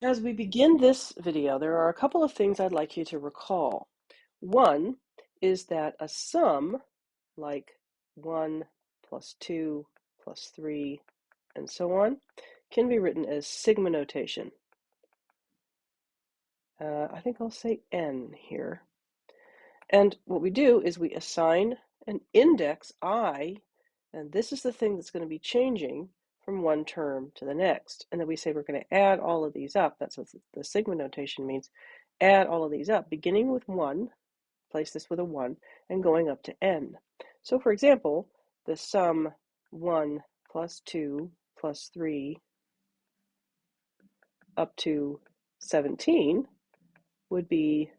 As we begin this video, there are a couple of things I'd like you to recall. One is that a sum, like 1 plus 2 plus 3, and so on, can be written as sigma notation. I think I'll say n here. And what we do is we assign an index I, and this is the thing that's going to be changing from one term to the next. And then we say we're going to add all of these up. That's what the sigma notation means. Add all of these up, beginning with 1, place this with a 1, and going up to n. So for example, the sum 1 plus 2 plus 3 up to 17 would be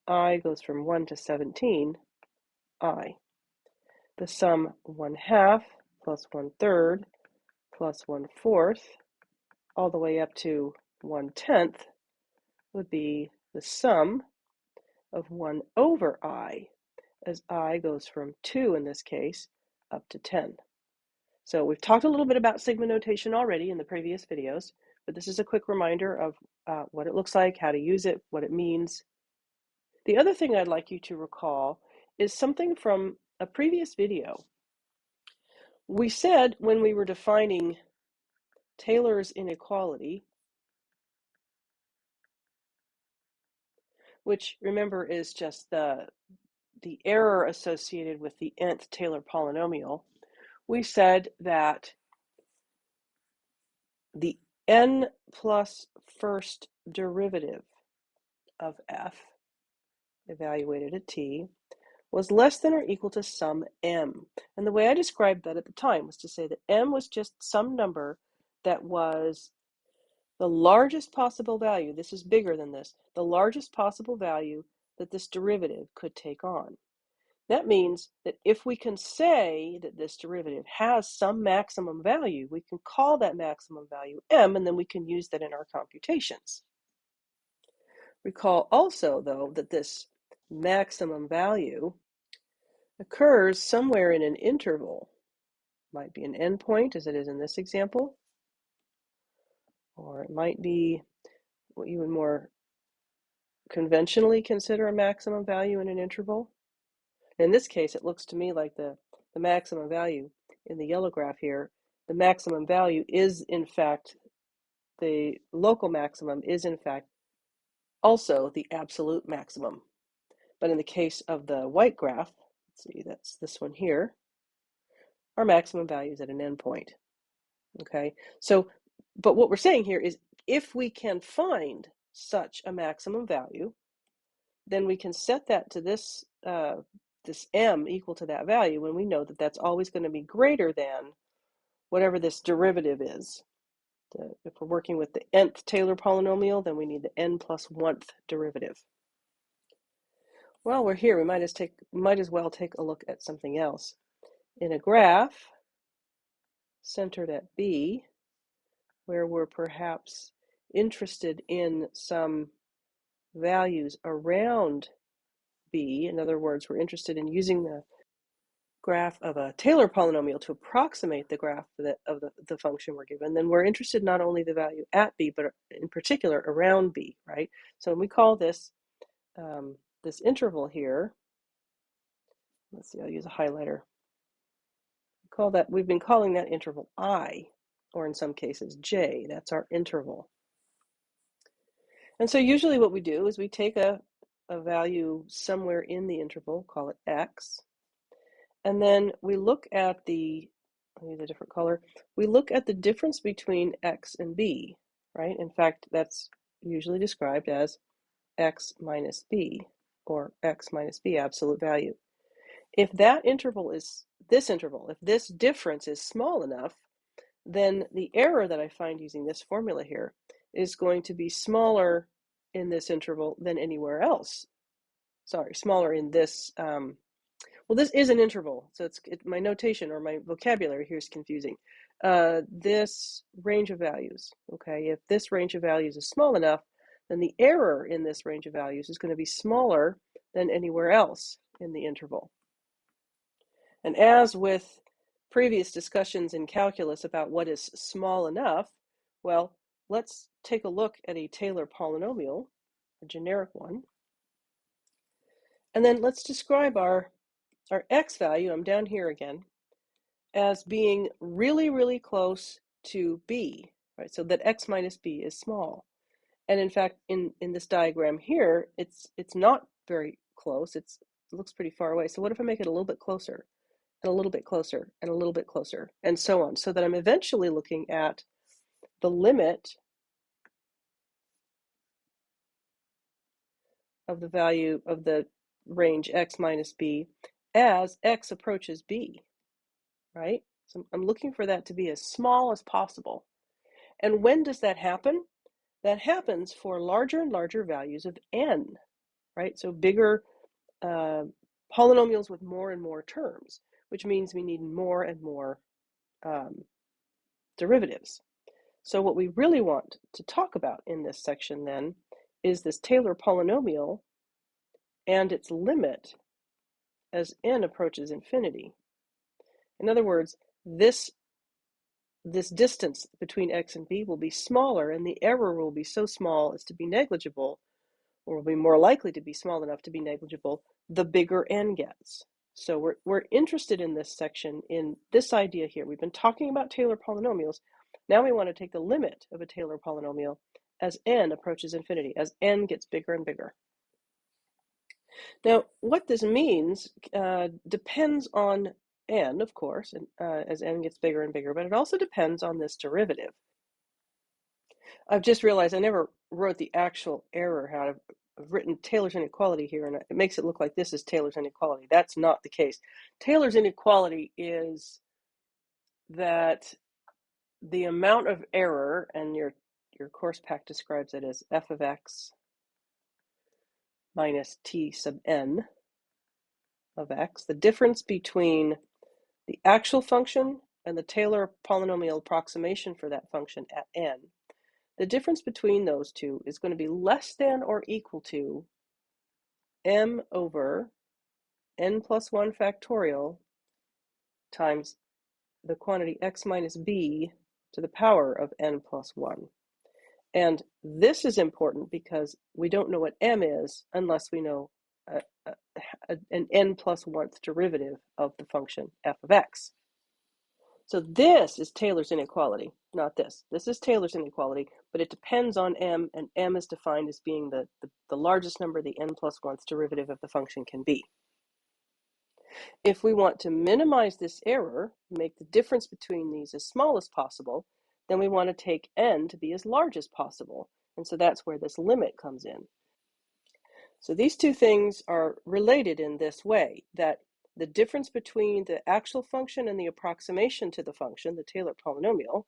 I goes from 1 to 17, I. The sum 1/2 plus 1/3 plus 1/4 all the way up to 1/10 would be the sum of 1 over I, as I goes from 2 in this case up to 10. So we've talked a little bit about sigma notation already in the previous videos, but this is a quick reminder of what it looks like, how to use it, what it means. The other thing I'd like you to recall is something from a previous video. We said when we were defining Taylor's inequality, which remember is just the error associated with the nth Taylor polynomial, we said that the n plus first derivative of f, evaluated at t, was less than or equal to some m. And the way I described that at the time was to say that m was just some number that was the largest possible value. This is bigger than this. The largest possible value that this derivative could take on. That means that if we can say that this derivative has some maximum value, we can call that maximum value m, and then we can use that in our computations. Recall also, though, that this maximum value occurs somewhere in an interval. It might be an endpoint, as it is in this example, or it might be what you would more conventionally consider a maximum value in an interval. In this case, it looks to me like the maximum value in the yellow graph here, the maximum value is in fact, the local maximum is in fact also the absolute maximum. But in the case of the white graph, let's see, that's this one here, our maximum value is at an endpoint. Okay, so, but what we're saying here is if we can find such a maximum value, then we can set that to this this m equal to that value, when we know that that's always going to be greater than whatever this derivative is. If we're working with the nth Taylor polynomial, then we need the n plus 1th derivative. While we're here, we might as well take a look at something else. In a graph centered at B, where we're perhaps interested in some values around B, in other words, we're interested in using the graph of a Taylor polynomial to approximate the graph of the function we're given, then we're interested not only the value at B, but in particular around B, right? So we call this this interval here, let's see, I'll use a highlighter. We've been calling that interval I, or in some cases J. That's our interval. And so usually what we do is we take a value somewhere in the interval, call it X, and then we look at I'll use a different color, we look at the difference between X and B, right? In fact, that's usually described as X minus B, or X minus B, absolute value. If that interval is this interval, if this difference is small enough, then the error that I find using this formula here is going to be smaller in this interval than anywhere else. Sorry, smaller in this, well, this is an interval, so my notation or my vocabulary here is confusing. This range of values, okay, if this range of values is small enough, then the error in this range of values is going to be smaller than anywhere else in the interval. And as with previous discussions in calculus about what is small enough, well, let's take a look at a Taylor polynomial, a generic one. And then let's describe our x value, I'm down here again, as being really, really close to b, right? So that x minus b is small. And in fact, in this diagram here, it's not very close. It looks pretty far away. So what if I make it a little bit closer, and a little bit closer, and a little bit closer, and so on, so that I'm eventually looking at the limit of the value of the range x minus b as x approaches b, right? So I'm looking for that to be as small as possible. And when does that happen? That happens for larger and larger values of n, right? So bigger polynomials with more and more terms, which means we need more and more derivatives. So what we really want to talk about in this section then is this Taylor polynomial and its limit as n approaches infinity. In other words, this distance between x and b will be smaller, and the error will be so small as to be negligible, or will be more likely to be small enough to be negligible, the bigger n gets. So we're interested in this section in this idea here. We've been talking about Taylor polynomials. Now we want to take the limit of a Taylor polynomial as n approaches infinity, as n gets bigger and bigger. Now, what this means depends on n, of course, as n gets bigger and bigger, but it also depends on this derivative. I've just realized I never wrote the actual error how I've written Taylor's inequality here, and it makes it look like this is Taylor's inequality. That's not the case. Taylor's inequality is that the amount of error, and your course pack describes it as f of x minus t sub n of x, the difference between the actual function and the Taylor polynomial approximation for that function at n, the difference between those two is going to be less than or equal to m over n plus 1 factorial times the quantity x minus b to the power of n plus 1. And this is important because we don't know what m is unless we know an n plus 1th derivative of the function f of x. So this is Taylor's inequality, not this. This is Taylor's inequality, but it depends on m, and m is defined as being the largest number the n plus 1th derivative of the function can be. If we want to minimize this error, make the difference between these as small as possible, then we want to take n to be as large as possible. And so that's where this limit comes in. So these two things are related in this way, that the difference between the actual function and the approximation to the function, the Taylor polynomial,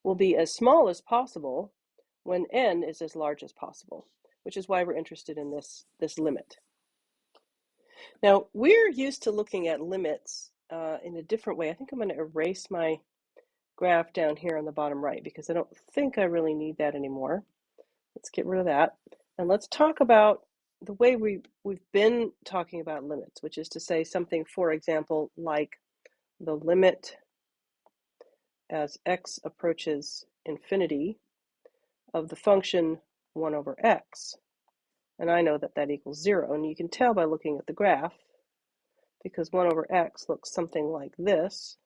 will be as small as possible when n is as large as possible, which is why we're interested in this limit. Now, we're used to looking at limits in a different way. I think I'm going to erase my graph down here on the bottom right because I don't think I really need that anymore. Let's get rid of that. And let's talk about the way we've been talking about limits, which is to say something, for example, like the limit as x approaches infinity of the function 1 over x. And I know that that equals 0. And you can tell by looking at the graph, because 1 over x looks something like this.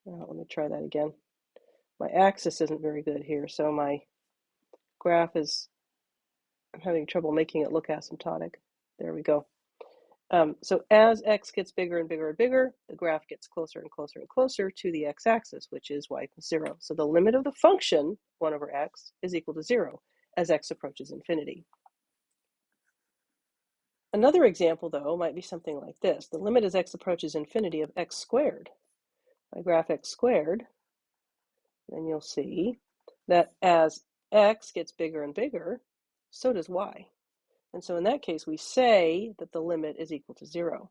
Let me try that again. My axis isn't very good here, so my graph is, I'm having trouble making it look asymptotic. There we go. So as x gets bigger and bigger and bigger, the graph gets closer and closer and closer to the x-axis, which is y equals 0. So the limit of the function, 1 over x, is equal to 0 as x approaches infinity. Another example, though, might be something like this. The limit as x approaches infinity of x squared. If I graph x squared, then you'll see that as x gets bigger and bigger, so does y. And so in that case, we say that the limit is equal to 0.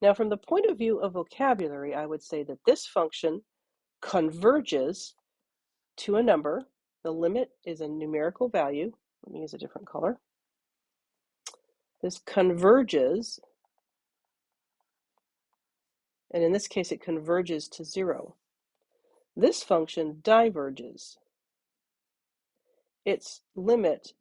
Now, from the point of view of vocabulary, I would say that this function converges to a number. The limit is a numerical value. Let me use a different color. This converges, and in this case, it converges to 0. This function diverges. its limit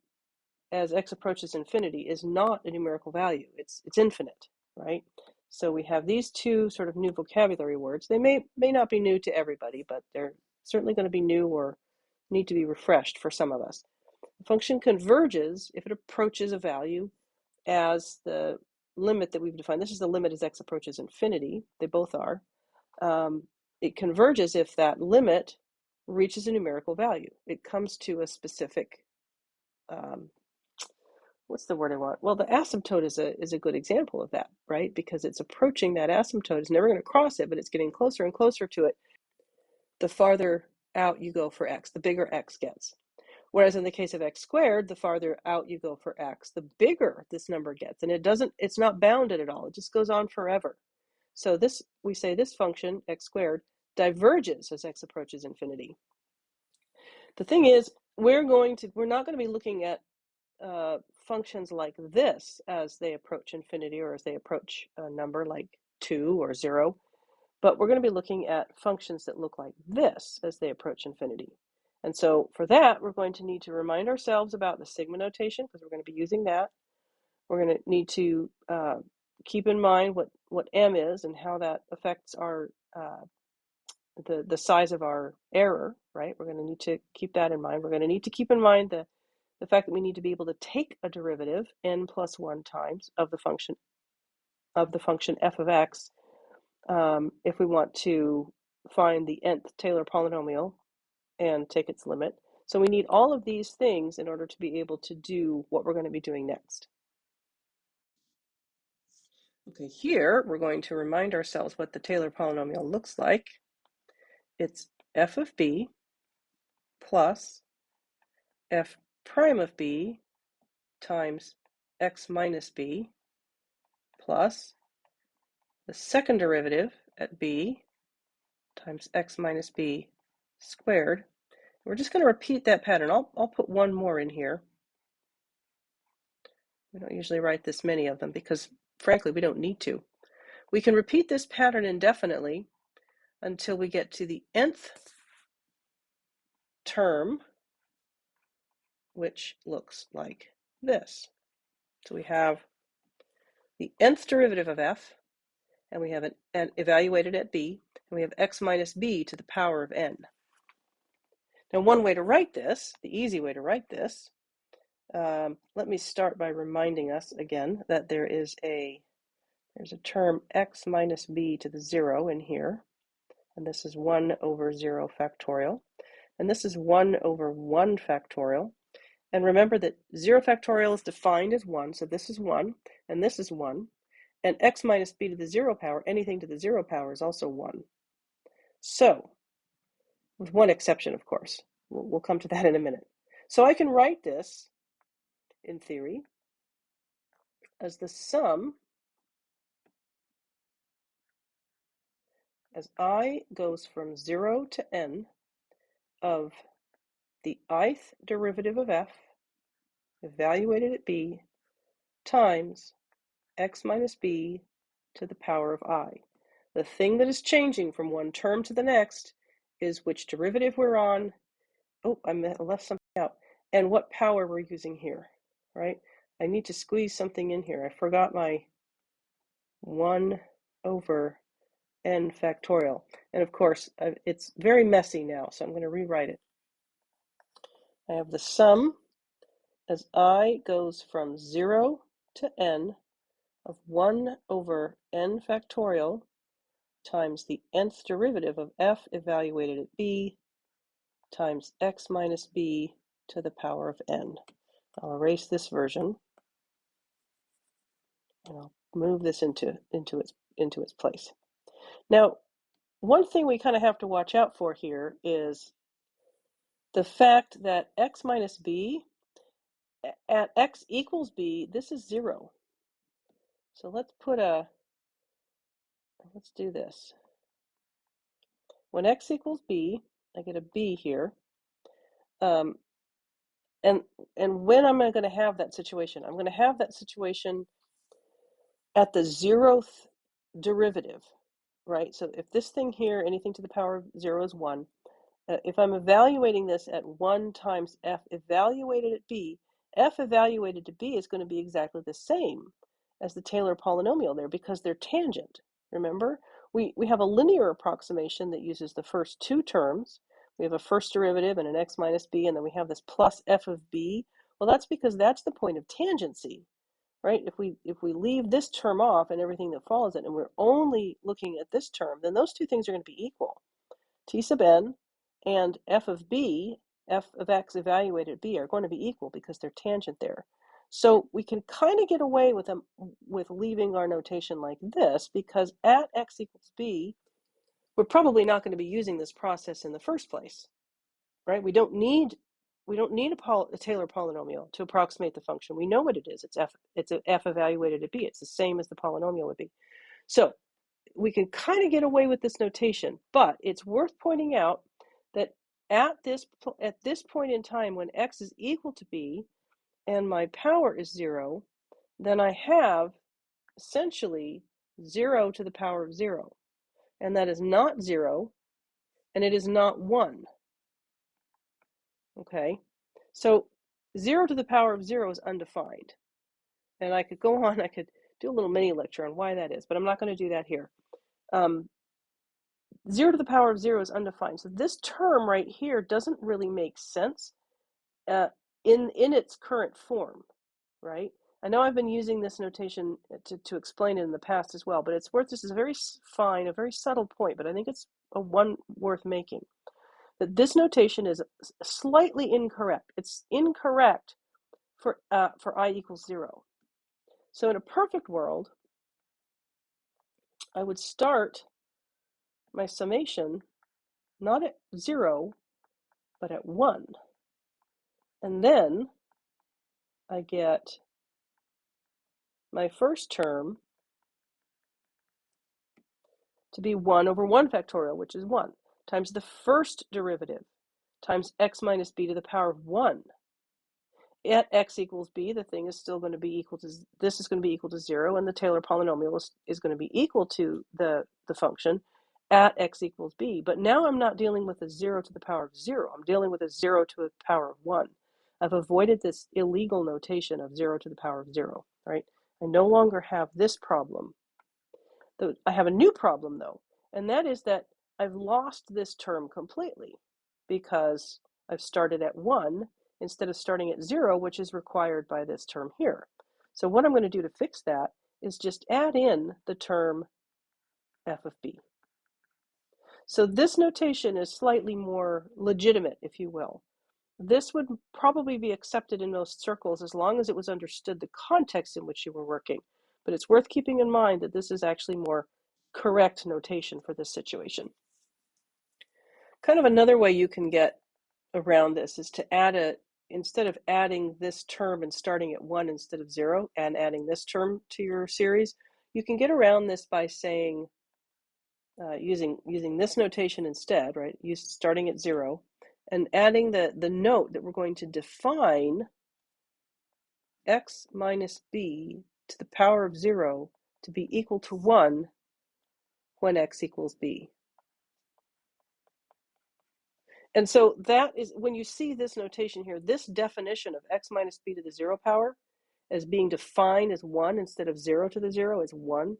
as x approaches infinity is not a numerical value. It's infinite, right? So we have these two sort of new vocabulary words. They may not be new to everybody, but they're certainly going to be new or need to be refreshed for some of us. The function converges if it approaches a value as the limit that we've defined. This is the limit as x approaches infinity. They both are. It converges if that limit reaches a numerical value. It comes to a specific what's the word I want? Well, the asymptote is a good example of that, right? Because it's approaching that asymptote. It's never going to cross it, but it's getting closer and closer to it. The farther out you go for x, the bigger x gets. Whereas in the case of x squared, the farther out you go for x, the bigger this number gets. And it's not bounded at all. It just goes on forever. So we say this function, x squared, diverges as x approaches infinity. The thing is, we're not going to be looking at functions like this as they approach infinity or as they approach a number like 2 or 0, but we're going to be looking at functions that look like this as they approach infinity. And so for that, we're going to need to remind ourselves about the sigma notation, because we're going to be using that. We're going to need to keep in mind what m is and how that affects our the size of our error, right? We're going to need to keep that in mind. We're going to need to keep in mind the fact that we need to be able to take a derivative n plus 1 times of the function f of x if we want to find the nth Taylor polynomial and take its limit. So we need all of these things in order to be able to do what we're going to be doing next. Okay, here we're going to remind ourselves what the Taylor polynomial looks like. It's f of b plus f prime of b times x minus b plus the second derivative at b times x minus b squared. We're just going to repeat that pattern. I'll put one more in here. We don't usually write this many of them because, frankly, we don't need to. We can repeat this pattern indefinitely until we get to the nth term, which looks like this. So we have the nth derivative of f, and we have an evaluated at b, and we have x minus b to the power of n. Now, one way to write this, the easy way to write this, let me start by reminding us again that there's a term x minus b to the 0 in here, and this is 1 over 0 factorial, and this is 1 over 1 factorial. And remember that 0 factorial is defined as 1, so this is 1, and this is 1, and x minus b to the 0 power, anything to the 0 power, is also 1. So, with one exception, of course. We'll come to that in a minute. So I can write this, in theory, as the sum, as I goes from 0 to n, of the ith derivative of f, evaluated at b, times x minus b to the power of I. The thing that is changing from one term to the next is which derivative we're on. Oh, I left something out. And what power we're using here, right? I need to squeeze something in here. I forgot my 1 over n factorial. And of course, it's very messy now, so I'm going to rewrite it. I have the sum as I goes from 0 to n of 1 over n factorial times the nth derivative of f evaluated at b times x minus b to the power of n. I'll erase this version, and I'll move this into its place. Now, one thing we kind of have to watch out for here is the fact that x minus b, at x equals b, this is 0. So let's do this. When x equals b, I get a b here. And when am I going to have that situation? I'm going to have that situation at the 0th derivative, right? So if this thing here, anything to the power of 0 is 1, if I'm evaluating this at 1 times f evaluated at b, f evaluated to b is going to be exactly the same as the Taylor polynomial there because they're tangent. Remember, we have a linear approximation that uses the first 2 terms. We have a first derivative and an x minus b, and then we have this plus f of b. Well, that's because that's the point of tangency, right? If we leave this term off and everything that follows it, and we're only looking at this term, then those two things are going to be equal. T sub n and f of b, f of x evaluated at b, are going to be equal because they're tangent there. So we can kind of get away with them with leaving our notation like this because at x equals b, we're probably not going to be using this process in the first place, right? We don't need a Taylor polynomial to approximate the function. We know what it is. It's f evaluated at b. It's the same as the polynomial would be. So we can kind of get away with this notation, but it's worth pointing out that at this point in time when x is equal to b and my power is 0, then I have essentially 0 to the power of 0. And that is not 0, and it is not 1. Okay, so 0 to the power of 0 is undefined. And I could go on, I could do a little mini lecture on why that is, but I'm not going to do that here. 0 to the power of 0 is undefined. So this term right here doesn't really make sense in its current form, right? I know I've been using this notation to explain it in the past as well, but it's worth, this is a very fine, a very subtle point, but I think it's one worth making. That this notation is slightly incorrect. It's incorrect for I equals 0. So in a perfect world, I would start my summation not at 0, but at 1. And then I get my first term to be 1 over 1 factorial, which is 1, times the first derivative, times x minus b to the power of 1. At x equals b, the thing is still going to be equal to, this is going to be equal to 0, and the Taylor polynomial is going to be equal to the function at x equals b. But now I'm not dealing with a 0 to the power of 0. I'm dealing with a 0 to the power of 1. I've avoided this illegal notation of 0 to the power of 0, right? I no longer have this problem. I have a new problem, though, and that is that I've lost this term completely because I've started at 1 instead of starting at 0, which is required by this term here. So what I'm going to do to fix that is just add in the term f of b. So this notation is slightly more legitimate, if you will. This would probably be accepted in most circles as long as it was understood the context in which you were working. But it's worth keeping in mind that this is actually more correct notation for this situation. Kind of another way you can get around this is to add instead of adding this term and starting at 1 instead of 0 and adding this term to your series, you can get around this by saying, using this notation instead, right? Starting at 0 and adding the note that we're going to define x minus b to the power of 0 to be equal to 1 when x equals b. And so that is, when you see this notation here, this definition of x minus b to the 0 power as being defined as 1 instead of 0 to the 0 is 1,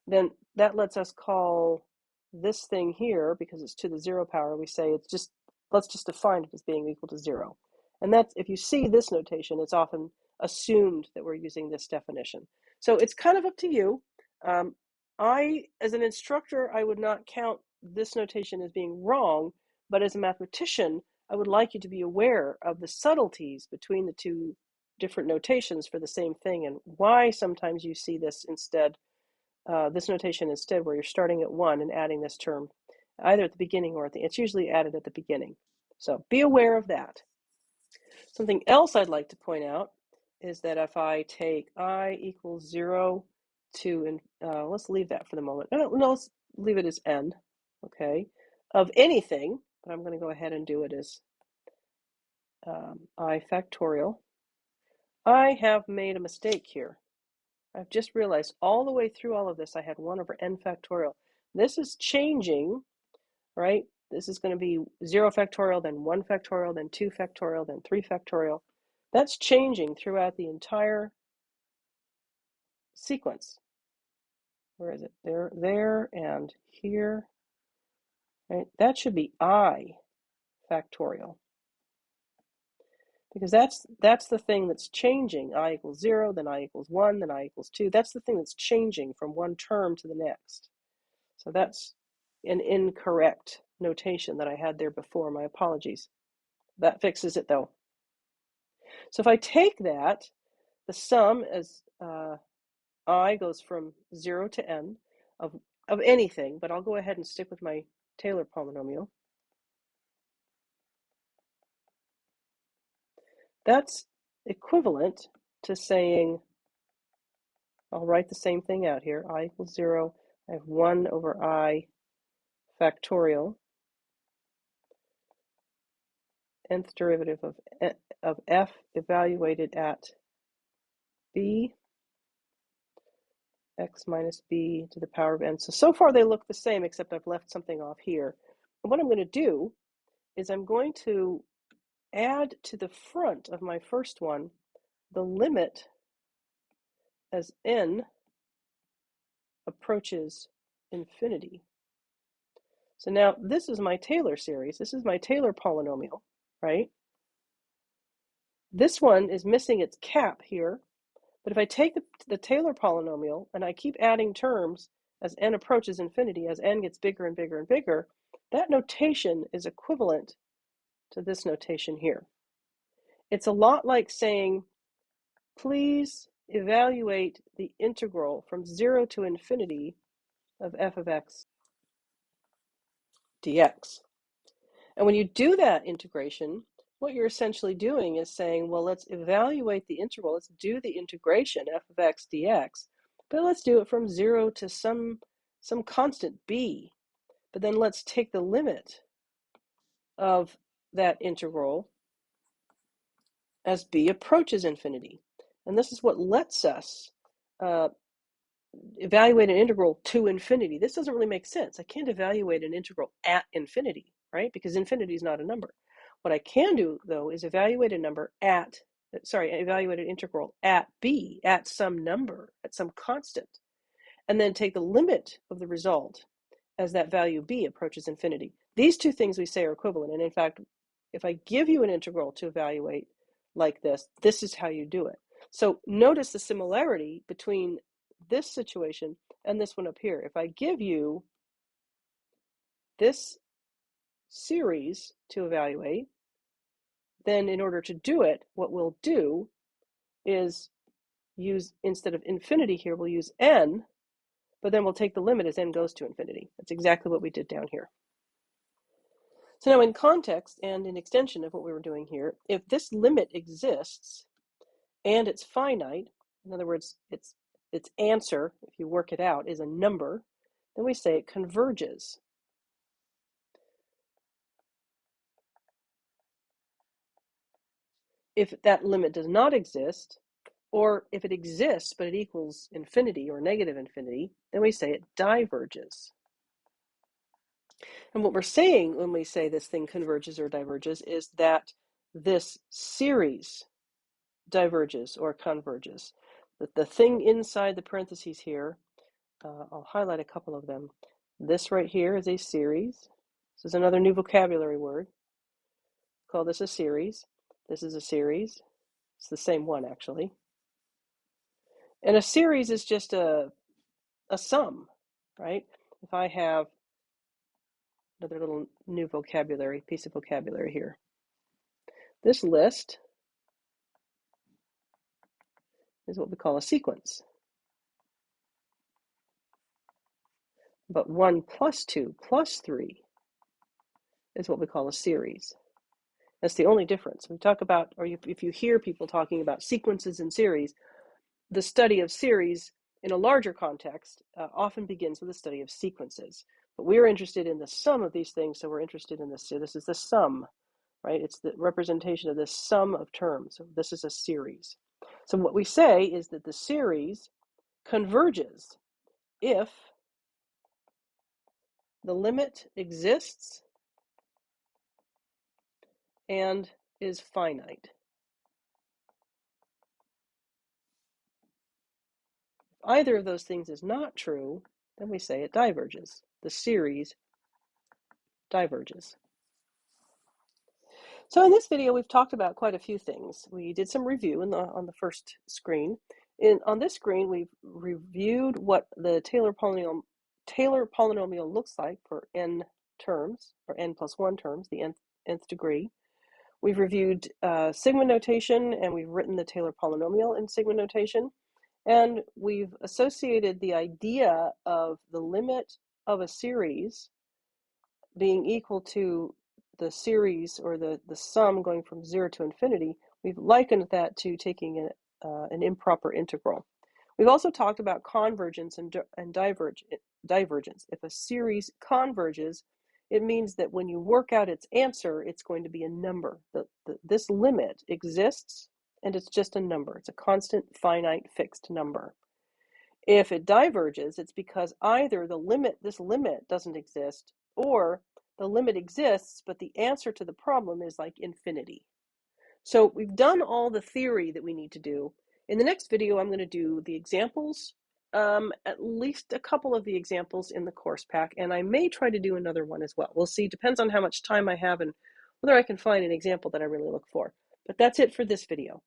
then that lets us call this thing here, because it's to the 0 power, we say it's just, let's just define it as being equal to 0. And that's, if you see this notation, it's often assumed that we're using this definition. So it's kind of up to you. As an instructor, I would not count this notation as being wrong, but as a mathematician, I would like you to be aware of the subtleties between the two different notations for the same thing and why sometimes you see this instead, this notation instead, where you're starting at 1 and adding this term either at the beginning or at the, it's usually added at the beginning. So be aware of that. Something else I'd like to point out is that if I take I equals 0 to, let's leave that for the moment. No, let's leave it as n, okay, of anything, but I'm going to go ahead and do it as I factorial. I have made a mistake here. I've just realized all the way through all of this, I had 1 over n factorial. This is changing, right? This is going to be 0 factorial, then 1 factorial, then 2 factorial, then 3 factorial. That's changing throughout the entire sequence. Where is it? There, and here. Right? That should be I factorial. Because that's the thing that's changing. I equals 0, then I equals 1, then I equals 2. That's the thing that's changing from one term to the next. So that's an incorrect notation that I had there before. My apologies. That fixes it though. So if I take that, the sum as I goes from 0 to n of anything, but I'll go ahead and stick with my Taylor polynomial. That's equivalent to saying, I'll write the same thing out here. I equals 0. I have 1 over I factorial, nth derivative of f evaluated at b, x minus b to the power of n. So far they look the same, except I've left something off here. And what I'm going to do is I'm going to add to the front of my first one the limit as n approaches infinity. So now this is my Taylor series. This is my Taylor polynomial, right? This one is missing its cap here. But if I take the Taylor polynomial and I keep adding terms as n approaches infinity, as n gets bigger and bigger and bigger, that notation is equivalent to this notation here. It's a lot like saying, please evaluate the integral from 0 to infinity of f of x dx. And when you do that integration, what you're essentially doing is saying, well, let's evaluate the integral. Let's do the integration, f of x dx, but let's do it from 0 to some constant b. But then let's take the limit of that integral as b approaches infinity. And this is what lets us evaluate an integral to infinity. This doesn't really make sense. I can't evaluate an integral at infinity, right? Because infinity is not a number. What I can do, though, is evaluate an integral at b, at some number, at some constant, and then take the limit of the result as that value b approaches infinity. These two things we say are equivalent. And in fact, if I give you an integral to evaluate like this, this is how you do it. So notice the similarity between this situation and this one up here. If I give you this series to evaluate, then in order to do it, what we'll do is use, instead of infinity here, we'll use n, but then we'll take the limit as n goes to infinity. That's exactly what we did down here. So now in context and in extension of what we were doing here, if this limit exists and it's finite, in other words, its answer, if you work it out, is a number, then we say it converges. If that limit does not exist, or if it exists but it equals infinity or negative infinity, then we say it diverges. And what we're saying when we say this thing converges or diverges is that this series diverges or converges. The thing inside the parentheses here, I'll highlight a couple of them. This right here is a series. This is another new vocabulary word. Call this a series. This is a series. It's the same one, actually. And a series is just a sum, right? If I have another little new piece of vocabulary here. This list is what we call a sequence. But 1 plus 2 plus 3 is what we call a series. That's the only difference. We talk about, or if you hear people talking about sequences and series, the study of series in a larger context often begins with the study of sequences. But we're interested in the sum of these things, so we're interested in this. So this is the sum, right? It's the representation of this sum of terms. So this is a series. So what we say is that the series converges if the limit exists and is finite. If either of those things is not true, then we say it diverges. The series diverges. So in this video, we've talked about quite a few things. We did some review on the first screen. On this screen, we've reviewed what the Taylor polynomial looks like for n terms, or n plus 1 terms, the nth degree. We've reviewed sigma notation, and we've written the Taylor polynomial in sigma notation. And we've associated the idea of the limit of a series being equal to the series, or the sum going from 0 to infinity. We've likened that to taking an improper integral. We've also talked about convergence and divergence. If a series converges, it means that when you work out its answer, it's going to be a number. This limit exists, and it's just a number. It's a constant, finite, fixed number. If it diverges, it's because either this limit doesn't exist, or the limit exists, but the answer to the problem is like infinity. So we've done all the theory that we need to do. In the next video, I'm going to do the examples, at least a couple of the examples in the course pack, and I may try to do another one as well. We'll see. Depends on how much time I have and whether I can find an example that I really look for. But that's it for this video.